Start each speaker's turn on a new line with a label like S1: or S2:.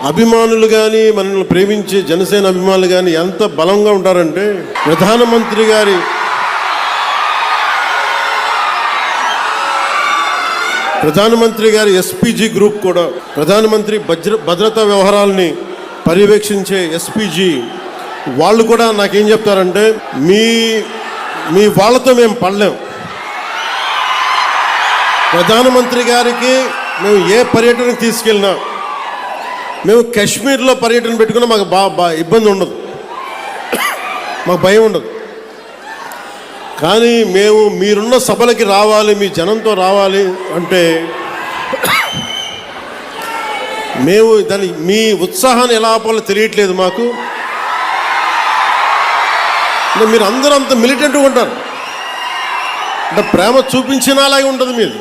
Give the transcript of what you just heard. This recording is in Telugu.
S1: అభిమానులు కానీ మనల్ని ప్రేమించే జనసేన అభిమానులు కానీ ఎంత బలంగా ఉంటారంటే ప్రధానమంత్రి గారి ఎస్పీజీ గ్రూప్ కూడా, ప్రధానమంత్రి భద్రతా వ్యవహారాలని పర్యవేక్షించే ఎస్పీజీ వాళ్ళు కూడా నాకేం చెప్తారంటే, మీ వాళ్ళతో మేము పడలేం. ప్రధానమంత్రి గారికి మేము ఏ పర్యటనకు తీసుకెళ్ళినా, మేము కాశ్మీర్లో పర్యటన పెట్టుకున్నా మాకు ఇబ్బంది ఉండదు, మాకు భయం ఉండదు. కానీ మేము మీరున్న సభలకి రావాలి, మీ జనంతో రావాలి అంటే మేము మీ ఉత్సాహాన్ని ఎలా ఆపాలో తెలియట్లేదు మాకు. మీరు అందరూ అంత మిలిటెంట్గా ఉంటారు, అంటే ప్రేమ చూపించినలాగే ఉంటుంది మీది.